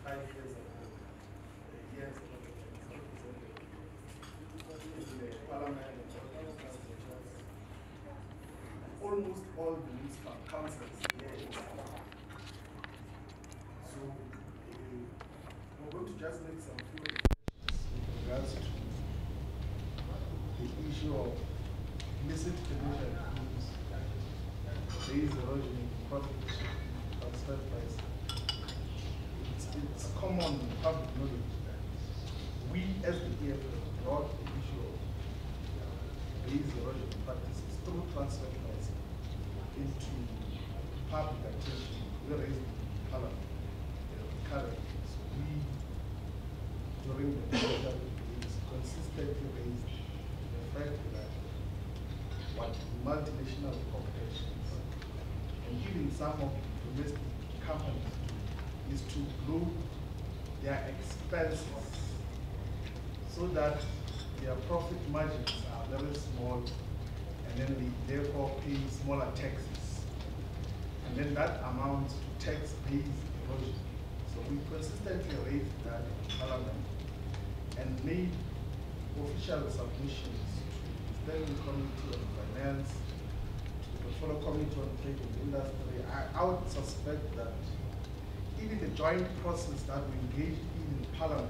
5 years ago, years ago, in the Parliament and almost all the municipal councils here in South Africa. So we're going to just make some few reflections with regards to the issue of illicit expenditure, base erosion, profit shifting, transfer price. It's common public knowledge that we as the EFF brought the issue of base erosion practices through transfer pricing into public attention. We raised in Parliament currently. So we, during the measure, consistently raised the fact that what multinational corporations and even some of the domestic companies is to group their expenses so that their profit margins are very small, and then they therefore pay smaller taxes. And then that amounts to tax-based erosion. So we consistently raised that in Parliament and made official submissions to the Standing Committee on Finance, to the Fellow Committee on Trade and Industry. I would suspect that even the joint process that we engaged in Parliament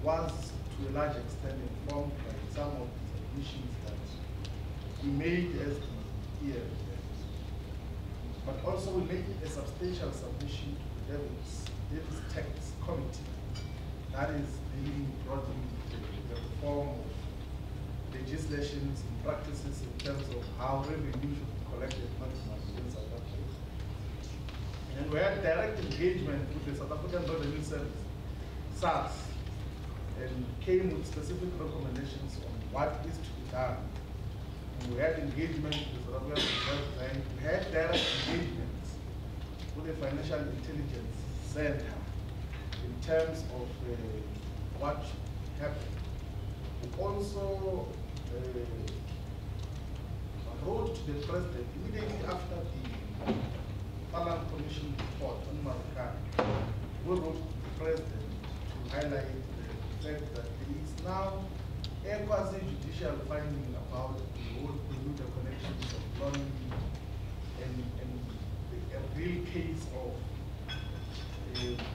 was to a large extent informed by some of the submissions that we made as the EFF. But also we made a substantial submission to the Davis Tax Committee that is dealing broadly with the reform of legislations and practices in terms of how revenue should be collected maximally in South Africa. And we had direct engagement with the South African Revenue Service, SARS, and came with specific recommendations on what is to be done. And we had engagement with the South African Reserve Bank. We had direct engagements with the Financial Intelligence Center in terms of what should happen. We also wrote to the President immediately after the Parliament Commission report on Marokkan. We wrote to the President to highlight the fact that there is now a quasi-judicial finding about the whole Bermuda connections of London and a real case of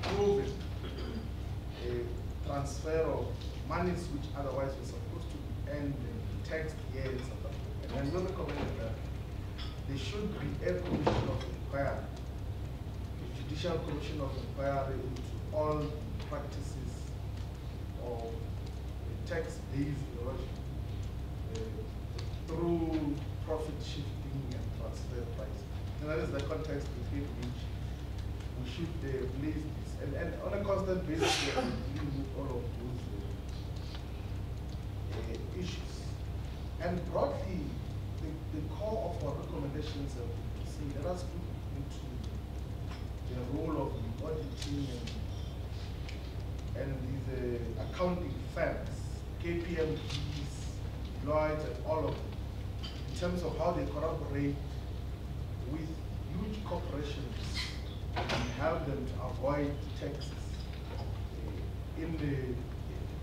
proving a transfer of monies which otherwise were supposed to be earned and taxed here in South Africa. And we recommended that there should be a commission of inquiry, a judicial commission of inquiry into all practices of tax-based erosion through profit shifting and transfer pricing. And that is the context within which we should place this. And on a constant basis, we are dealing with all of those issues. And broadly, the core of our recommendations are to say, let us look into the role of the auditing and these accounting firms, KPMGs, Floyd, and all of them, in terms of how they collaborate with huge corporations and help them to avoid taxes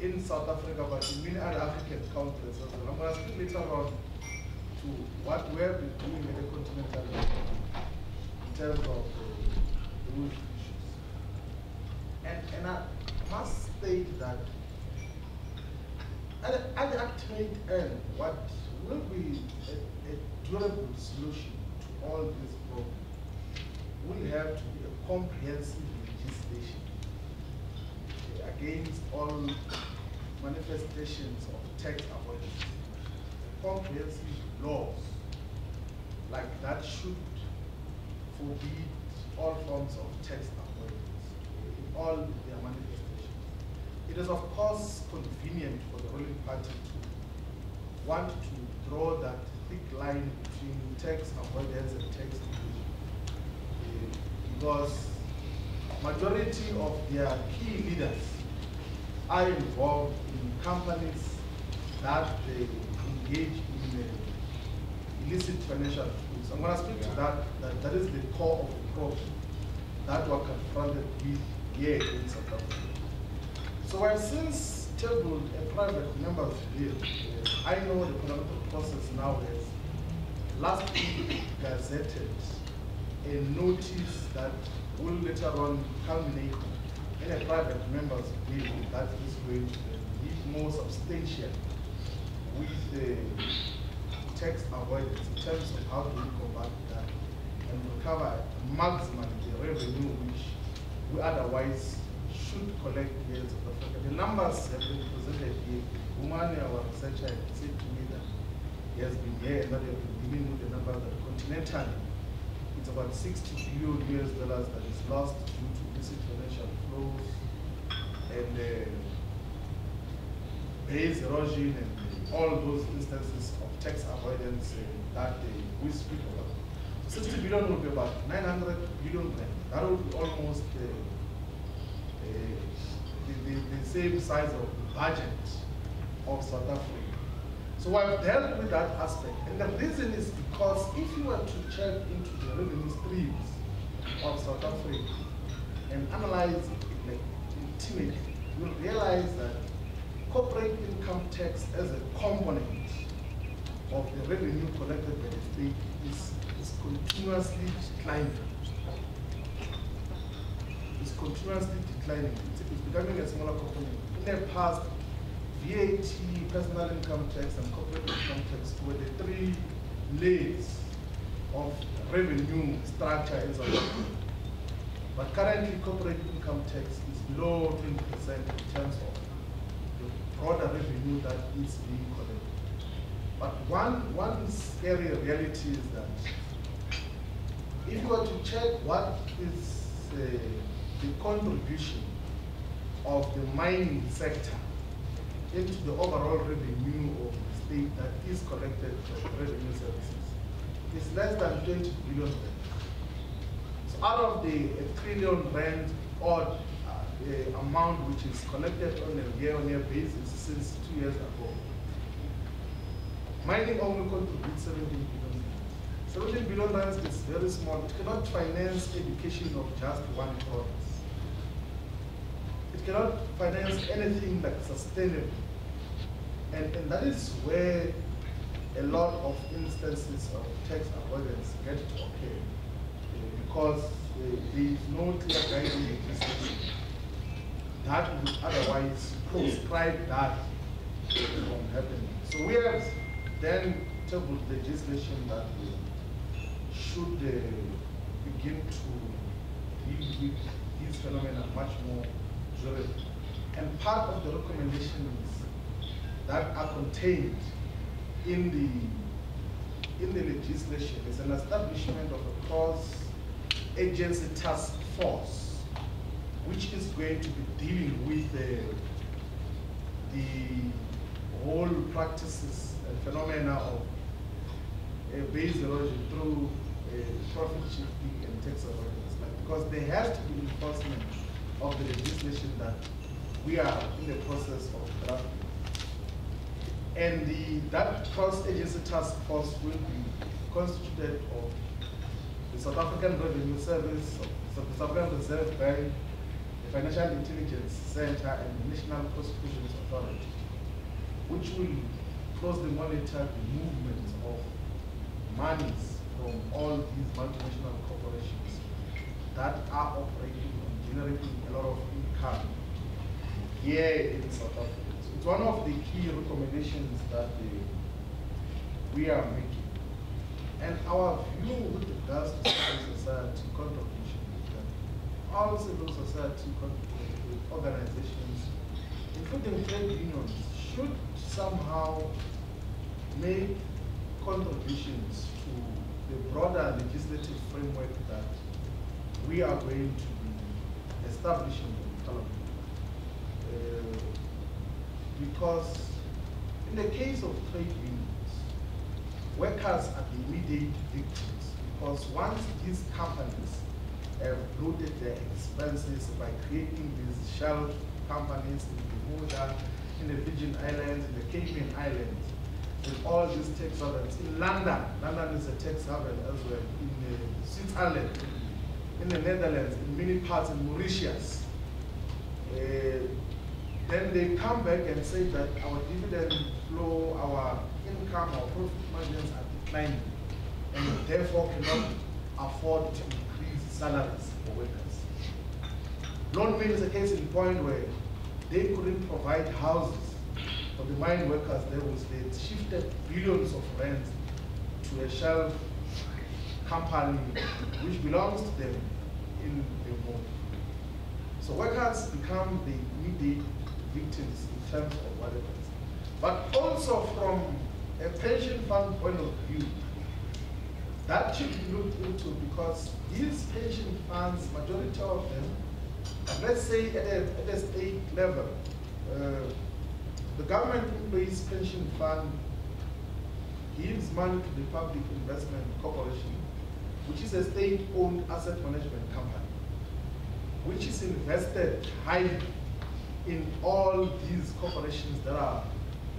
in South Africa, but in many other African countries as well. I'm going to speak later on to what we have been doing in the continental level in terms of those issues. And I must state that at the ultimate end, what will be a durable solution to all these problems will have to be a comprehensive legislation against all manifestations of tax avoidance. Comprehensive laws like that should forbid all forms of tax avoidance in all their manifestations. It is of course convenient for the ruling party to want to draw that thick line between tax avoidance and tax evasion, because majority of their key leaders are involved in companies that they engage in illicit financial tools. I'm going to speak to that is the core of the problem that we're confronted with here in South Africa. So I've since tabled a private member's bill. I know the parliamentary process now has last week gazetted a notice that will later on culminate in a private member's bill that is going to be more substantial with the tax avoidance in terms of how do we combat that and recover maximally the revenue which we otherwise should collect here in South Africa. The numbers have been presented here. Umani, our researcher, said to me that he has been here and that they have been dealing with the numbers that continentally it's about $60 billion that is lost due to illicit financial flows and base erosion and all those instances of tax avoidance that we speak about. So 60 billion will be about 900 billion rand. That will be almost the same size of the budget of South Africa. So I've dealt with that aspect. And the reason is because if you were to check into the revenue streams of South Africa and analyze it like intimately, you'll realize that corporate income tax as a component of the revenue collected by the state is continuously declining. It's continuously declining. It's becoming a smaller component. In the past, VAT, personal income tax, and corporate income tax were the three legs of revenue structure in South Africa. But currently, corporate income tax is below 20% in terms of the broader revenue that is being collected. But one scary reality is that if you were to check what is the contribution of the mining sector into the overall revenue of the state that is collected from revenue services, it's less than 20 billion rand. So out of the R1 trillion odd amount which is collected on a year-on-year basis since 2 years ago, mining only contributes 17 billion. 17 billion rands is very small. It cannot finance education of just one province. It cannot finance anything like sustainable. And that is where a lot of instances of tax avoidance get to occur. Because there is no clear guiding legislation that would otherwise proscribe that from happening. So we have then tabled legislation that should begin to deal with these phenomena much more durably. And part of the recommendations that are contained in the legislation is an establishment of a cross-agency task force, which is going to be dealing with the whole practices and phenomena of base erosion through profit shifting and tax avoidance. Because there has to be enforcement of the legislation that we are in the process of drafting. And that cross-agency task force will be constituted of the South African Revenue Service, the South African Reserve Bank, the Financial Intelligence Center, and the National Prosecutions Authority, which will closely monitor the movement of monies from all these multinational corporations that are operating and generating a lot of income here in South Africa. It's one of the key recommendations that we are making. And our view with regards to civil society contribution is that all civil society organizations, including trade unions, should somehow make contributions to the broader legislative framework that we are going to be establishing in Parliament. Because in the case of trade unions, workers are the immediate victims, because once these companies have bloated their expenses by creating these shell companies in Bermuda, in the Virgin Islands, in the Cayman Islands, with all these tax havens. In London is a tax haven as well, in Switzerland, in the Netherlands, in many parts in Mauritius, Then they come back and say that our dividend flow, our income, our profit margins are declining, and therefore cannot afford to increase salaries for workers. Lone Mill is a case in point where they couldn't provide houses for the mine workers. They shifted billions of rand to a shell company which belongs to them in the home. So workers become the immediate victims in terms of whatever it is. But also from a pension fund point of view, that should be looked into, because these pension funds, majority of them, let's say at a state level, the government employees pension fund gives money to the Public Investment Corporation, which is a state-owned asset management company, which is invested highly in all these corporations that are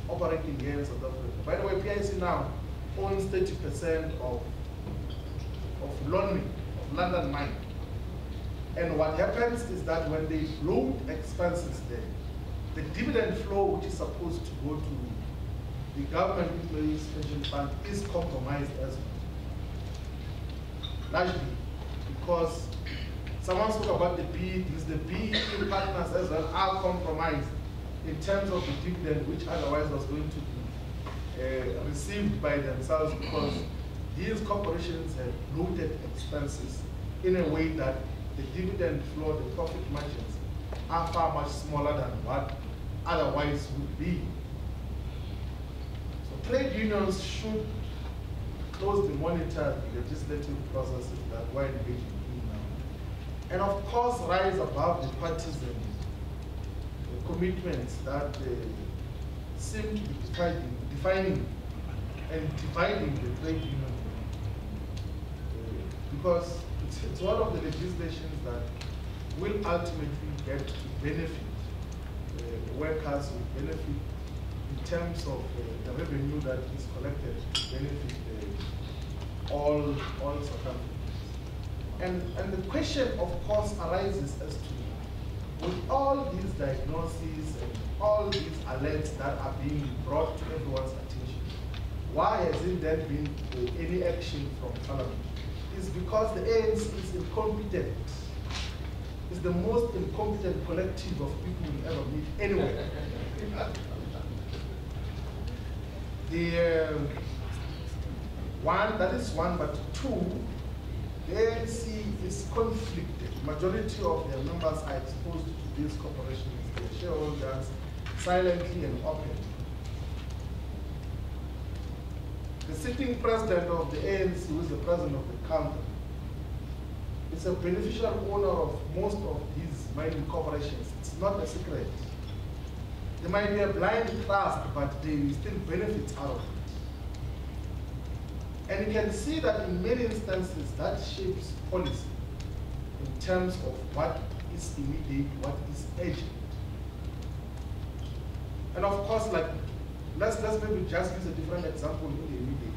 operating here in South Africa. By the way, PIC now owns 30% of London Mine. And what happens is that when they load expenses there, the dividend flow, which is supposed to go to the government employees pension fund, is compromised as well. Largely because someone spoke about the PEDs, the PE partners as well are compromised in terms of the dividend, which otherwise was going to be received by themselves, because these corporations have loaded expenses in a way that the dividend flow, the profit margins, are far much smaller than what otherwise would be. So trade unions should closely monitor the legislative processes that we're engaging in now. And of course, rise above the partisan commitments that seem to be defining and dividing the trade union. Because it's one of the legislations that will ultimately get to benefit workers, will benefit in terms of the revenue that is collected to benefit all South Africans. And the question, of course, arises as to, with all these diagnoses and all these alerts that are being brought to everyone's attention, why hasn't there been any action from Parliament? It's because the ANC is incompetent. It's the most incompetent collective of people you'll ever meet anywhere. That is one, but two, the ANC is conflicted. Majority of their members are exposed to these corporations, their shareholders, silently and openly. The sitting president of the ANC, who is the president of the country, is a beneficial owner of most of these mining corporations. It's not a secret. There might be a blind trust, but they still benefit out of it. And you can see that in many instances that shapes policy in terms of what is immediate, what is urgent. And of course, like, let's maybe just use a different example in the immediate.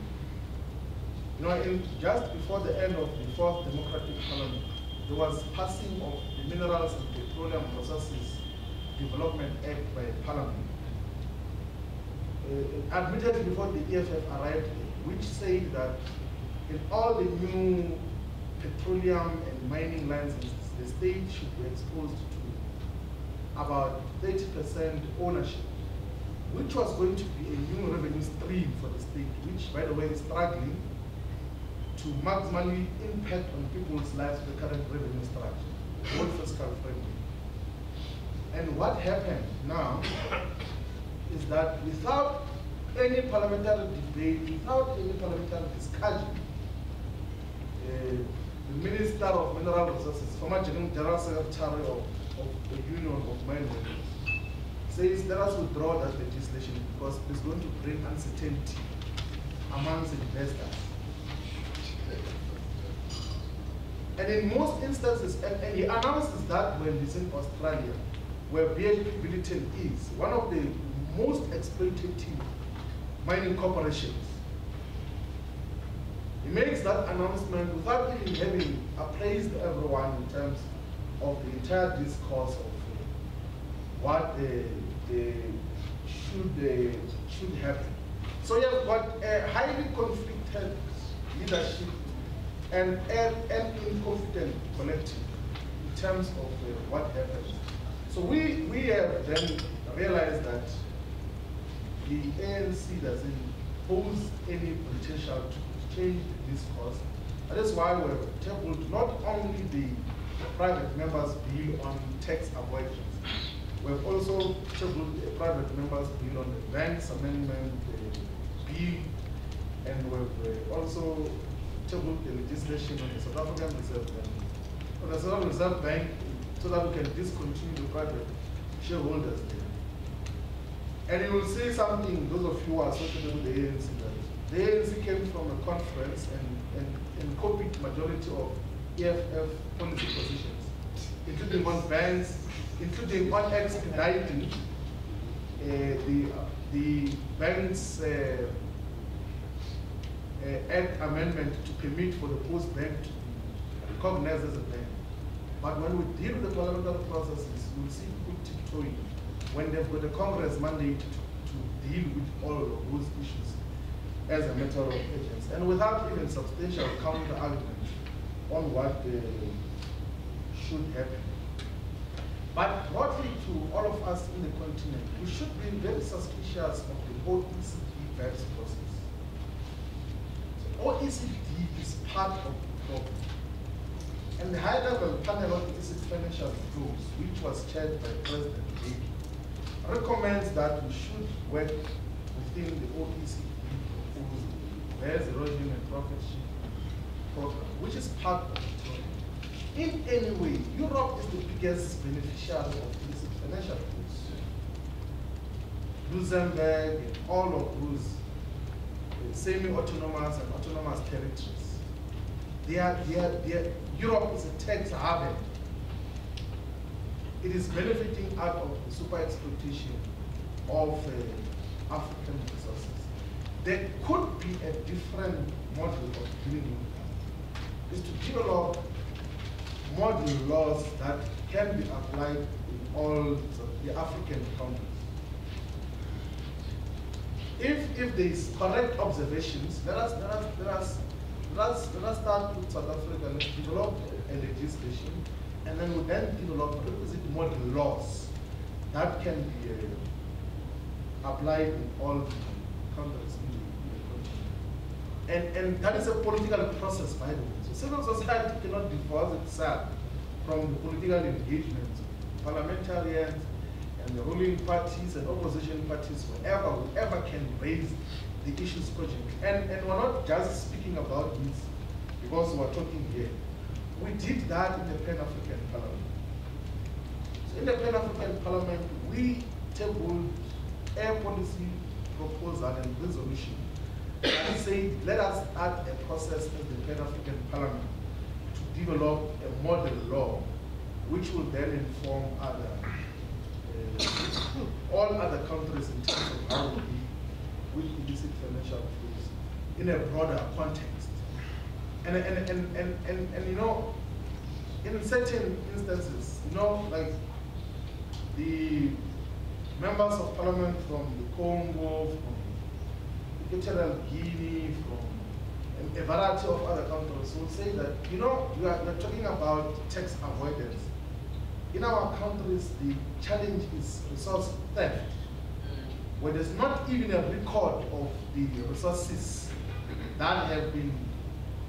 You know, just before the end of the 4th Democratic Parliament, there was passing of the Minerals and Petroleum Resources Development Act by Parliament. Admittedly before the EFF arrived, which said that in all the new petroleum and mining licenses, the state should be exposed to about 30% ownership, which was going to be a new revenue stream for the state, which, by the way, is struggling to maximally impact on people's lives with the current revenue structure, both fiscal friendly. And what happened now is that without any parliamentary debate, without any parliamentary discussion, the Minister of Mineral Resources, former General Secretary of the Union of Mine Workers, says let us withdraw that legislation because it's going to bring uncertainty amongst investors. And in most instances, and he announces that when he's in Australia, where BHP Billiton is one of the most exploitative mining corporations. He makes that announcement without even having appraised everyone in terms of the entire discourse what should happen. So you've got a highly conflicted leadership and an incompetent collective in terms of what happens. So we have then realized that the ANC doesn't pose any potential to change the discourse. And that's why we're tabled not only the private members' bill on tax avoidance, we've also tabled a private members' bill on the banks amendment bill, and we've also tabled the legislation on the South African Reserve Bank, on the South African Reserve Bank, so that we can discontinue the private shareholders there. And you will see something, those of you who are associated with the ANC, that the ANC came from a conference and copied majority of EFF policy positions, including on banks, including on expediting the bank's Act amendment to permit for the post bank to be recognized as a bank. But when we deal with the parliamentary processes, you will see people tiptoeing when they've got a Congress mandate to deal with all of those issues as a matter of urgency, and without even substantial counter arguments on what should happen. But broadly to all of us in the continent, we should be very suspicious of the OECD BEPS process. So OECD is part of the problem. And the high-level panel on illicit financial flows, which was chaired by President Bailey, recommends that we should work within the OECD proposed Where's Erosion and Profit Shift program, which is part of the problem. In any way, Europe is the biggest beneficiary of illicit financial flows. Luxembourg and all of those semi-autonomous and autonomous territories. Europe is a tax haven. It is benefiting out of the super exploitation of African resources. There could be a different model of dealing with that. Is to develop model laws that can be applied in all the African countries. If there is correct observations, let us start with South Africa. Let's develop a legislation, and then we then develop requisite model laws that can be applied in all the countries in the continent. And that is a political process, by the way. So civil society cannot divorce itself from the political engagements of parliamentarians and the ruling parties and opposition parties, whoever can raise the issues cogently. And we're not just speaking about this because we're talking here. We did that in the Pan-African Parliament. So in the Pan-African Parliament, we tabled a policy proposal and resolution that said, let us start a process in the Pan-African Parliament to develop a model law which will then inform all other countries in terms of how we deal with illicit financial flows in a broader context. And you know, in certain instances, you know, like the members of parliament from the Congo, from Equatorial Guinea, from a variety of other countries will say that, you know, we are talking about tax avoidance. In our countries, the challenge is resource theft, where there's not even a record of the resources that have been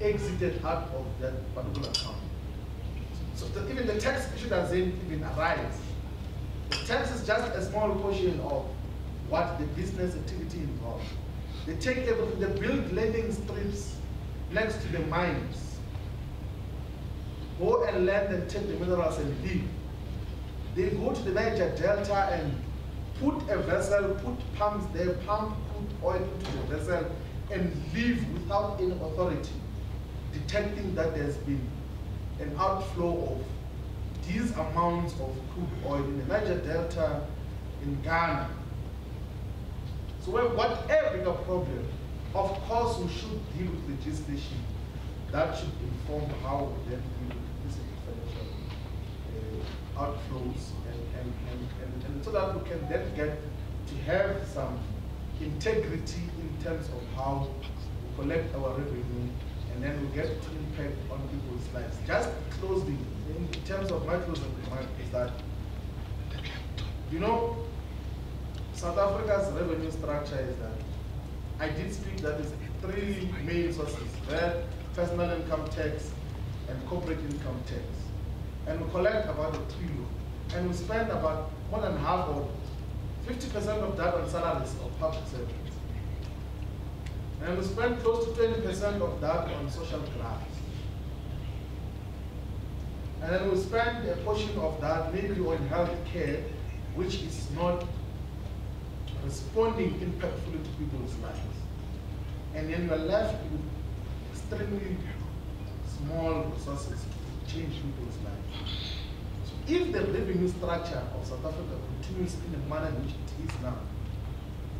exited out of that particular account. So even the tax issue doesn't even arise. The tax is just a small portion of what the business activity involves. They take everything, they build landing strips next to the mines, go and land and take the minerals and leave. They go to the Niger Delta and put a vessel, put pumps there, put oil into the vessel, and leave without any authority detecting that there's been an outflow of these amounts of crude oil in the Niger Delta, in Ghana. So we've got a bigger problem. Of course, we should deal with legislation that should inform how we then deal with this financial outflows, and so that we can then get to have some integrity in terms of how we collect our revenue, and then we get to impact on people's lives. Just closing, in terms of my closing remark, is that, you know, South Africa's revenue structure is that I did speak that is three main sources: that personal income tax and corporate income tax. And we collect about $1 trillion. And we spend about more than half or 50% of that on salaries of public servants. And we spend close to 20% of that on social grants. And then we spend a portion of that maybe on health care, which is not responding impactfully to people's lives. And then you're left with extremely small resources to change people's lives. So if the revenue structure of South Africa continues in the manner in which it is now,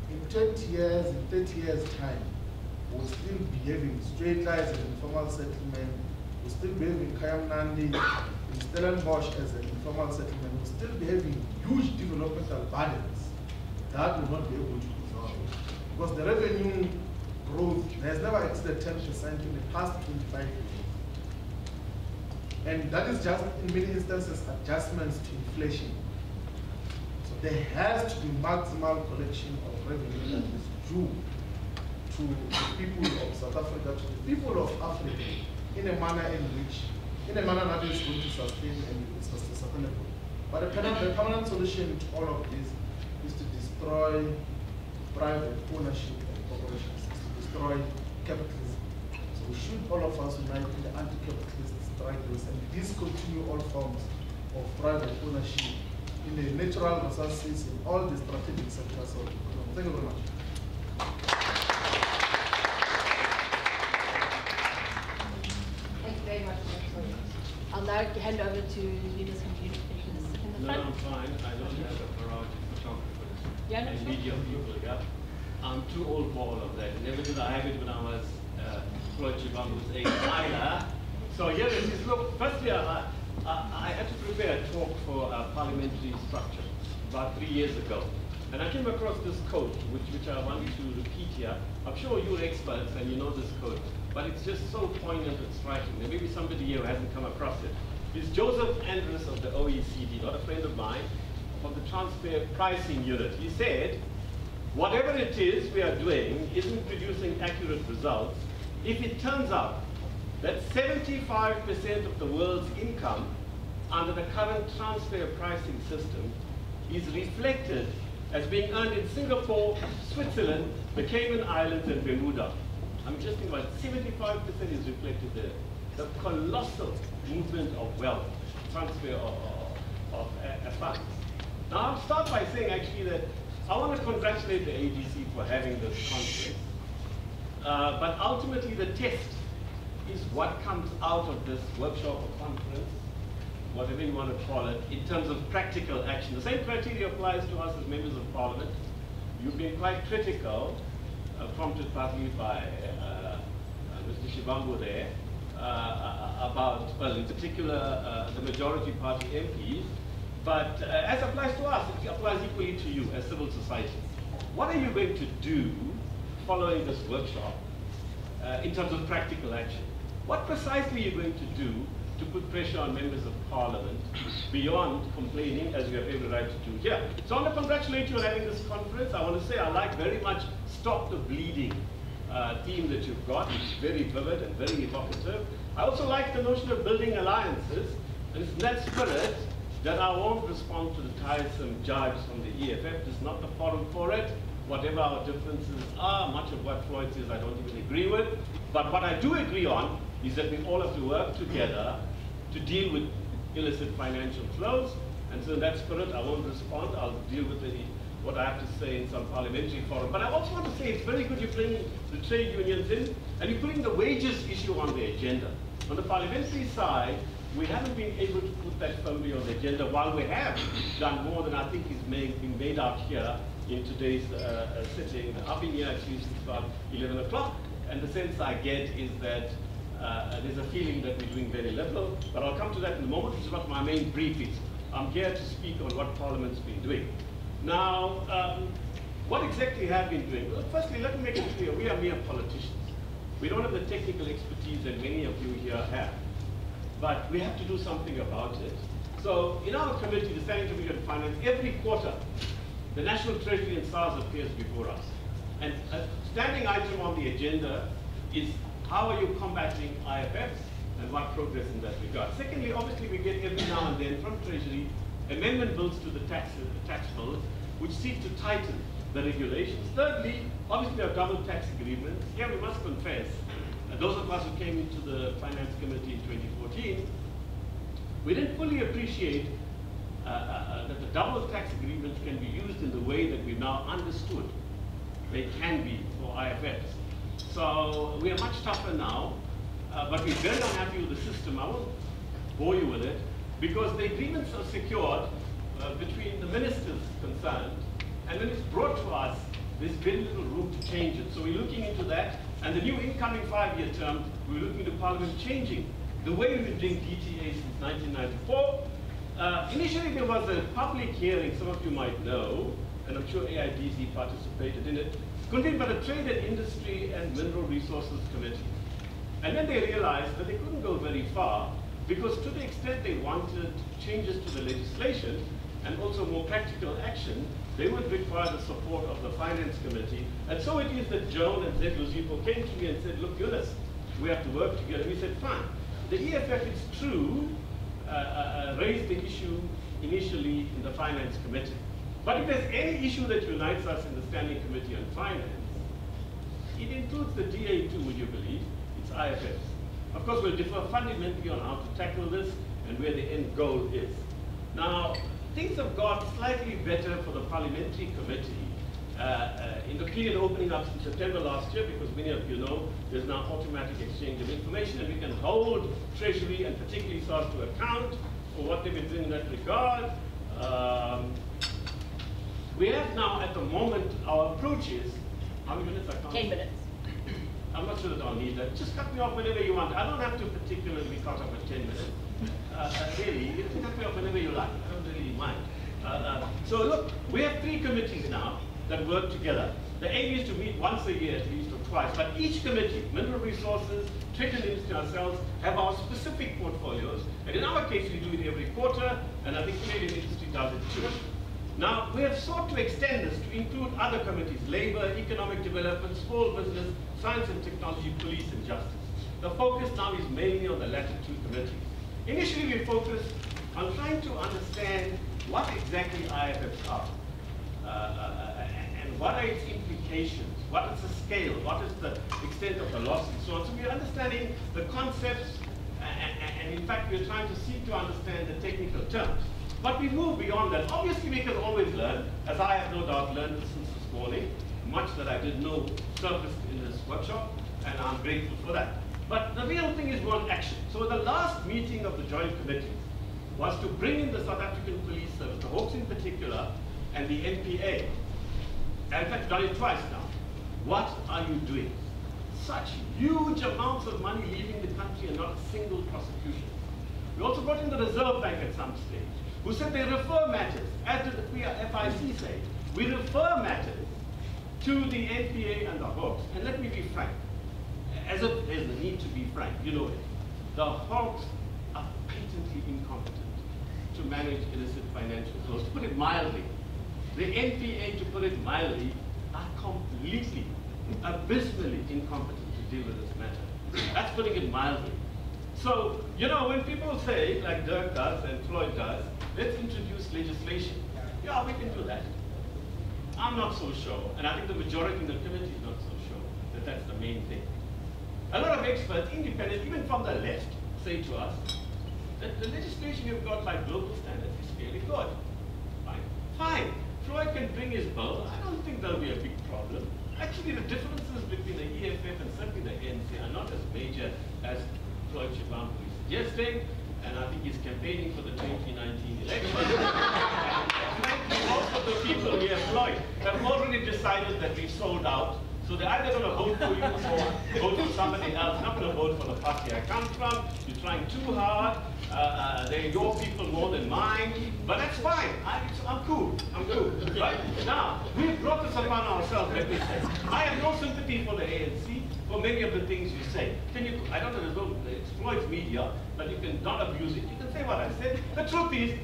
in 20 years, in 30 years' time, we'll still be having straight lines as an informal settlement, we'll still be having Kayamnandi, in Stellenbosch as an informal settlement, we'll still be having huge developmental burdens that will not be able to resolve. Because the revenue growth has never exceeded 10% in the past 25 years. And that is just, in many instances, adjustments to inflation. So there has to be maximal collection of revenue that is due to the people of South Africa, to the people of Africa, in a manner that is going to sustain and is sustainable. But the permanent solution to all of this is to destroy private ownership of corporations, to destroy capitalism. So we should, all of us, unite in the anti-capitalist struggles and discontinue all forms of private ownership in the natural resources in all the strategic sectors of the economy. Thank you very much. Thank you very much. I'll now hand over to leaders from communications in the front. No, I'm fine. I don't have a variety of photographers and media people. Yeah, I'm too old for all of that. Never did I have it when I was Floyd Shivambu's age either. So here it is. Look, firstly, I had to prepare a talk for a parliamentary structure about 3 years ago. And I came across this quote, which I want to repeat here. I'm sure you're experts and you know this quote, but it's just so poignant and striking. There may be somebody here who hasn't come across it. It's Joseph Andrus of the OECD, not a friend of mine, from the Transfer Pricing Unit. He said, whatever it is we are doing isn't producing accurate results if it turns out that 75% of the world's income under the current transfer pricing system is reflected as being earned in Singapore, Switzerland, the Cayman Islands, and Bermuda. I'm just thinking about 75% is reflected there. The colossal movement of wealth, transfer of funds. Now I'll start by saying actually that I want to congratulate the ADC for having this conference. But ultimately the test is what comes out of this workshop or conference, whatever you want to call it, in terms of practical action. The same criteria applies to us as members of parliament. You've been quite critical, prompted partly by Mr. Shivambu there, about, well, in particular, the majority party MPs, but as applies to us, it applies equally to you as civil society. What are you going to do following this workshop in terms of practical action? What precisely are you going to do to put pressure on members of parliament beyond complaining, as you have every right to do here? So I want to congratulate you on having this conference. I want to say I like very much Stop the Bleeding theme that you've got. It's very vivid and very evocative. I also like the notion of building alliances, and it's in that spirit that I won't respond to the tiresome jibes from the EFF. It's not the forum for it. Whatever our differences are, much of what Floyd says I don't even agree with. But what I do agree on is that we all have to work together to deal with illicit financial flows. And so in that spirit, I won't respond. I'll deal with what I have to say in some parliamentary forum. But I also want to say it's very good you're bringing the trade unions in, and you're putting the wages issue on the agenda. On the parliamentary side, we haven't been able to put that firmly on the agenda, while we have done more than I think is being made out here in today's sitting. I've been here actually since about 11 o'clock, and the sense I get is that there's a feeling that we're doing very little, but I'll come to that in a moment, which is what my main brief is. I'm here to speak on what Parliament's been doing. Now, what exactly have been doing? Well, firstly, let me make it clear, we are mere politicians. We don't have the technical expertise that many of you here have. But we have to do something about it. So in our committee, the Standing Committee on Finance, every quarter, the National Treasury and SARS appears before us. And a standing item on the agenda is how are you combating IFFs and what progress in that regard. Secondly, obviously we get every now and then from Treasury amendment bills to the tax bills which seek to tighten the regulations. Thirdly, obviously our double tax agreements. Here we must confess, those of us who came into the Finance Committee in 2014, we didn't fully appreciate that the double tax agreements can be used in the way that we now understood they can be for IFFs. So we are much tougher now, but we're very unhappy with the system. I won't bore you with it, because the agreements are secured between the ministers concerned, and when it's brought to us, there's very little room to change it. So we're looking into that, and the new incoming 5-year term, we're looking to Parliament changing the way we've been doing DTA since 1994. Initially, there was a public hearing, some of you might know, and I'm sure AIDC participated in it, convened by the Trade and Industry and Mineral Resources Committee. And then they realized that they couldn't go very far, because to the extent they wanted changes to the legislation and also more practical action, they would require the support of the Finance Committee. And so it is that Joan and Zed Luzipo came to me and said, look, Eunice, we have to work together. We said, fine. The EFF, it's true, raised the issue initially in the Finance Committee. But if there's any issue that unites us in the Standing Committee on Finance, it includes the DA too, would you believe? It's IFFs. Of course, we'll differ fundamentally on how to tackle this and where the end goal is. Now, things have got slightly better for the Parliamentary Committee in the period opening up in September last year, because many of you know there's now automatic exchange of information, and we can hold Treasury and particularly SARS to account for what they've been doing in that regard. We have now, at the moment, our approach is, how many minutes? I can't. 10 minutes. I'm not sure that I'll need that. Just cut me off whenever you want. I don't have to particularly be caught up at 10 minutes. Really, you can cut me off whenever you like. I don't really mind. So look, we have 3 committees now that work together. The aim is to meet once a year at least, or twice. But each committee, Mineral Resources, Trade and Industry, ourselves, have our specific portfolios. And in our case, we do it every quarter, and I think Trade and Industry does it too. Now, we have sought to extend this to include other committees: labor, economic development, small business, science and technology, police and justice. The focus now is mainly on the latter 2 committees. Initially, we focused on trying to understand what exactly IFFs are, and what are its implications, what is the scale, what is the extent of the loss, and so on. So we're understanding the concepts, and in fact, we're trying to seek to understand the technical terms. But we move beyond that. Obviously, we can always learn, as I have no doubt learned since this morning. Much that I didn't know surfaced in this workshop, and I'm grateful for that. But the real thing is one action. So the last meeting of the Joint Committee was to bring in the South African Police Service, the Hawks in particular, and the NPA. And in fact, done it twice now. What are you doing? Such huge amounts of money leaving the country and not a single prosecution. We also brought in the Reserve Bank at some stage, who said they refer matters, as did the FIC say, we refer matters to the NPA and the Hawks. And let me be frank, as if there's the need to be frank, you know it. The Hawks are patently incompetent to manage illicit financial flows. To put it mildly, the NPA, to put it mildly, are completely, abysmally incompetent to deal with this matter. That's putting it mildly. So, you know, when people say, like Dirk does and Floyd does, let's introduce legislation. Yeah, we can do that. I'm not so sure, and I think the majority in the committee is not so sure that that's the main thing. A lot of experts, independent, even from the left, say to us that the legislation you've got by global standards is fairly good. Fine. Fine. Floyd can bring his bill. I don't think there'll be a big problem. Actually, the differences between the EFF and certainly the ANC are not as major as Floyd Shivambu is suggesting, and I think he's campaigning for the 2019 election. And most of the people here, Floyd, have already decided that we've sold out, so they're either going to vote for you or vote for somebody else. Not going to vote for the party I come from. You're trying too hard. They're your people more than mine. But that's fine. I'm cool. I'm cool. Right? Now, we've brought this upon ourselves, let me say. I have no sympathy for the ANC, for many of the things you say. I don't know, it's Floyd's media, but you can not abuse it. You can say what I said. The truth is,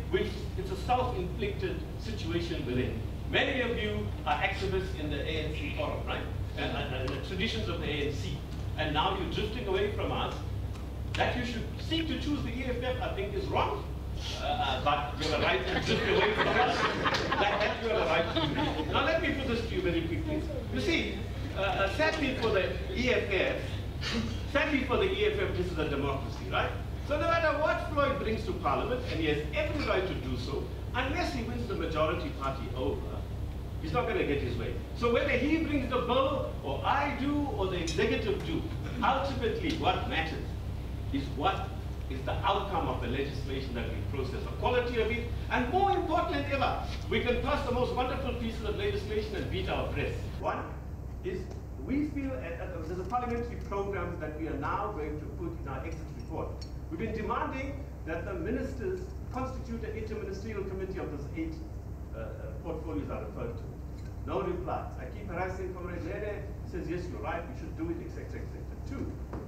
it's a self-inflicted situation within. Many of you are activists in the ANC forum, right? And the traditions of the ANC. And now you're drifting away from us. That you should seek to choose the EFF, I think, is wrong. But you have a right to drift away from us. That you have a right to do. Now let me put this to you very quickly. You see, sadly for the EFF, this is a democracy, right? So no matter what Floyd brings to Parliament, and he has every right to do so, unless he wins the majority party over, he's not going to get his way. So whether he brings the bill, or I do, or the executive do, ultimately what matters is what is the outcome of the legislation that we process, the quality of it, and more important than ever, we can pass the most wonderful pieces of legislation and beat our breasts. One is we feel there's a parliamentary program that we are now going to put in our exit report. We've been demanding that the ministers constitute an interministerial committee of those 8 portfolios I referred to. No reply. I keep harassing Comrade Lede, says, yes, you're right, we should do it, etc., etc. 2,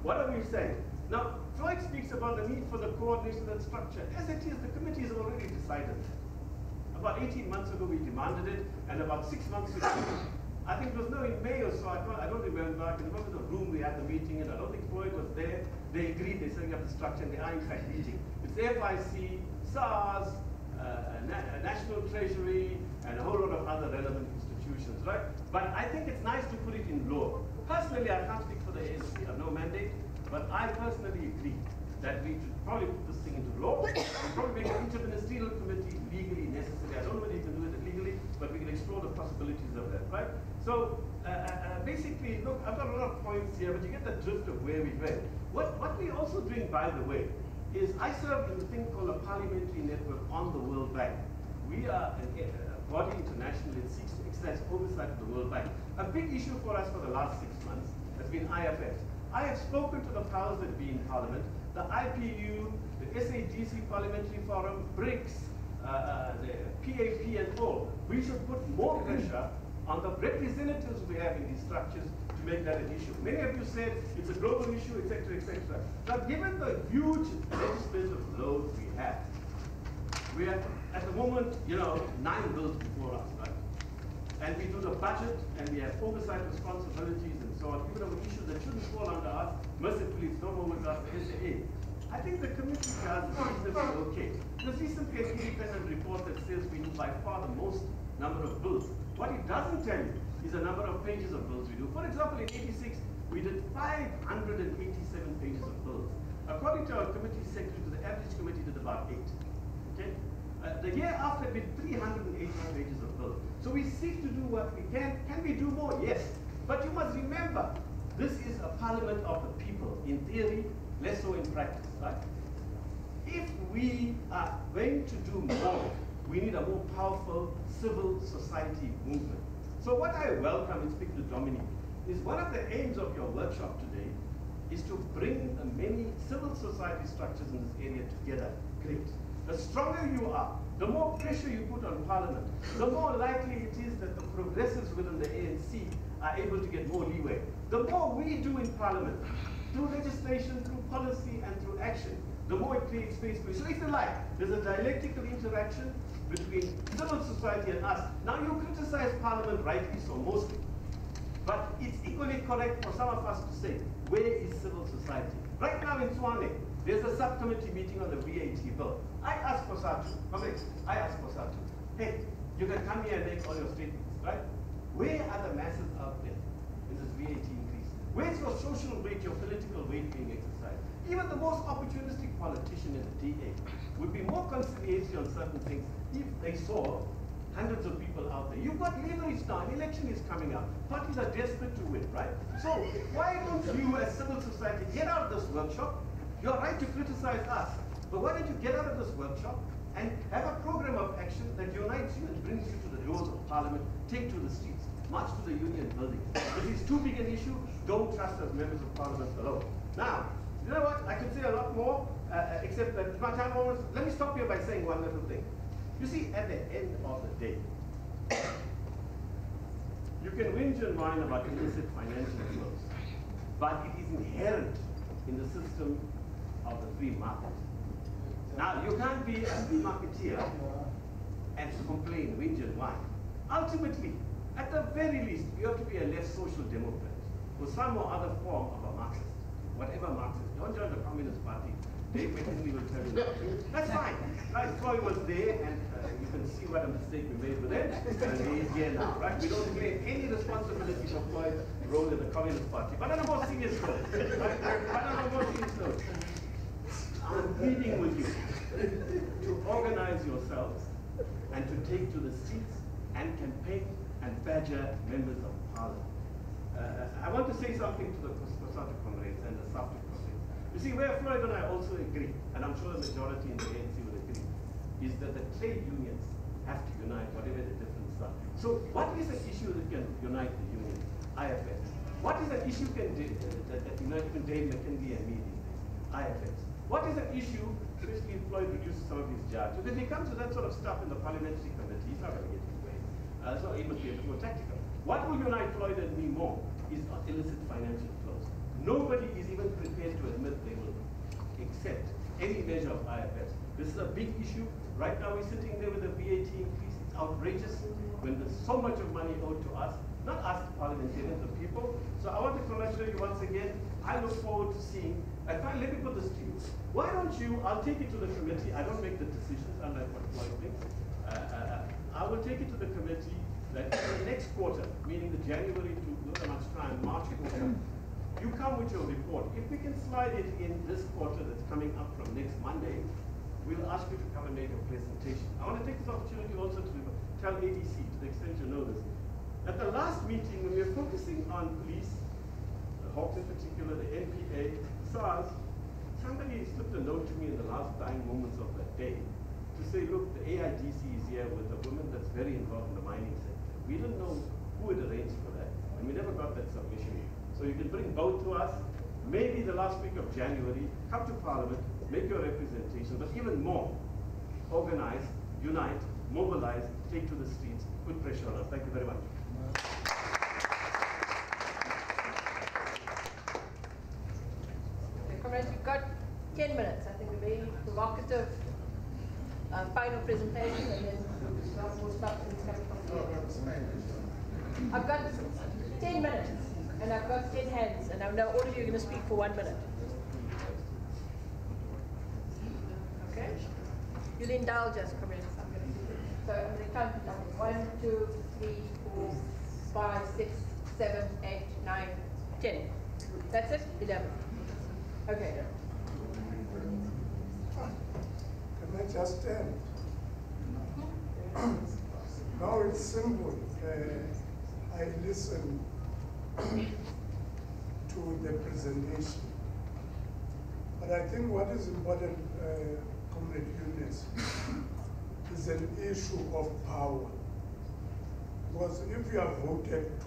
what are we saying? Now, Floyd speaks about the need for the coordination and structure. As it is, the committee has already decided. About 18 months ago, we demanded it, and about 6 months ago, I think it was in May or so, I don't remember, I can remember the room we had the meeting in, I don't think Floyd was there. They agreed, they're setting up the structure, and they are in fact meeting. It's FIC, SARS, National Treasury, and a whole lot of other relevant institutions, right? But I think it's nice to put it in law. Personally, I can't speak for the ANC, I have no mandate. But I personally agree that we should probably put this thing into law and probably make an interministerial committee legally necessary. I don't know whether you can do it legally, but we can explore the possibilities of that, right? So basically, look, I've got a lot of points here, but you get the drift of where we went. What we're also doing, by the way, is I serve in a thing called a Parliamentary network on the World Bank. We are a body internationally that seeks to exercise oversight of the World Bank. A big issue for us for the last 6 months has been IFFs. I have spoken to the powers that be in Parliament, the IPU, the SADC Parliamentary Forum, BRICS, the PAP and all. We should put more pressure on the representatives we have in these structures to make that an issue. Many of you said it's a global issue, etc., etc. Now, given the huge legislative load we have, we have, at the moment, 9 bills before us, right? And we do the budget, and we have oversight responsibilities and so on, even over issues that shouldn't fall under us. Mercifully, it's no more with us, the SAA. I think the committee does reasonably okay. There's recently an independent report that says we do by far the most number of bills. What it doesn't tell you is the number of pages of bills we do. For example, in '86, we did 587 pages of bills. According to our committee secretary, the average committee did about 8. Okay? The year after, we did 380 pages of bills. So we seek to do what we can. Can we do more? Yes. But you must remember, this is a parliament of the people. In theory, less so in practice, right? If we are going to do more, we need a more powerful civil society movement. So what I welcome and speak to Dominic is one of the aims of your workshop today is to bring the many civil society structures in this area together. Great. The stronger you are, the more pressure you put on Parliament, the more likely it is that the progressives within the ANC are able to get more leeway. The more we do in Parliament, through legislation, through policy, and through action, the more it creates space for you. So if you like, there's a dialectical interaction between civil society and us. Now you criticize Parliament rightly so, mostly. But it's equally correct for some of us to say, where is civil society? Right now in Tshwane, there's a subcommittee meeting on the VAT bill. I asked Kosatu, hey, you can come here and make all your statements, right? Where are the masses out there in this VAT increase? Where's your social weight, your political weight being exercised? Even the most opportunistic politician in the DA would be more conciliatory on certain things if they saw hundreds of people out there. You've got leverage now, an election is coming up. Parties are desperate to win, right? So why don't you as civil society get out of this workshop? You're right to criticize us, but why don't you get out of this workshop and have a program of action that unites you and brings you to the doors of Parliament, take to the streets, march to the Union buildings. If it's too big an issue, don't trust us members of Parliament alone. Now, you know what? I could say a lot more, except that my time almost. Let me stop here by saying one little thing. You see, at the end of the day, you can whinge and whine about illicit financial flows, but it is inherent in the system of the free market. Now, you can't be a free marketeer and complain, whinge and whine. Ultimately, at the very least, you have to be a left social democrat or some or other form of a Marxist, whatever Marxist. Don't join the Communist Party. Dave McKinley will tell you that. That's fine. Like Floyd was there, and you can see what a mistake we made with him, and he's here now, right? We don't claim any responsibility for Floyd's role in the Communist Party. But on a more serious note, I'm pleading with you to organize yourselves and to take to the streets and campaign and badger members of Parliament. I want to say something to the COSATU comrades and the SAFTU comrades. You see, where Floyd and I also agree, and I'm sure the majority in the ANC will agree, is that the trade unions have to unite, whatever the differences are. So what is an issue that can unite the unions? IFFs. What is an issue that unites even Dave McKinley and me these days? IFFs. What is an issue, especially if Floyd reduces some of his judges? Because he comes to that sort of stuff in the Parliamentary committee, he's not going to get his way. So he must be a bit more tactical. What will unite Floyd and me more is illicit financial flows. Nobody is even prepared to admit they will accept any measure of IFFs. This is a big issue. Right now we're sitting there with a VAT increase. It's outrageous when there's so much of money owed to us, not us, the parliamentarians, the people. So I want to congratulate you once again. I look forward to seeing, and finally, let me put this to you. Why don't you, I'll take it to the committee. I don't make the decisions, unlike what Floyd thinks. I will take it to the committee that in the next quarter, meaning the January to not much time, March quarter, you come with your report. If we can slide it in this quarter that's coming up from next Monday, we'll ask you to come and make a presentation. I want to take this opportunity also to tell ADC, to the extent you know this. At the last meeting, when we were focusing on police, the Hawks in particular, the NPA, SARS, somebody slipped a note to me in the last dying moments of that day to say, look, the AIDC is here with a woman that's very involved in the mining sector. We didn't know who had arranged for that, and we never got that submission. So you can bring both to us, maybe the last week of January, come to Parliament, make your representation, but even more, organize, unite, mobilize, take to the streets, put pressure on us. Thank you very much. Comrades, we've got 10 minutes. I think a very provocative final presentation, and then we'll start things coming from. I've got 10 minutes, and I've got 10 hands, and I know all of you are going to speak for 1 minute. Okay? You'll indulge us, comrades. So I'm going to count it down. 1, 2, 3, 4, 5, 6, 7, 8, 9, 10. That's it? 11. Okay. Can I just end? Now it's simple. I listened to the presentation. But I think what is important, Comrade Yunus, is an issue of power. Because if you are voted to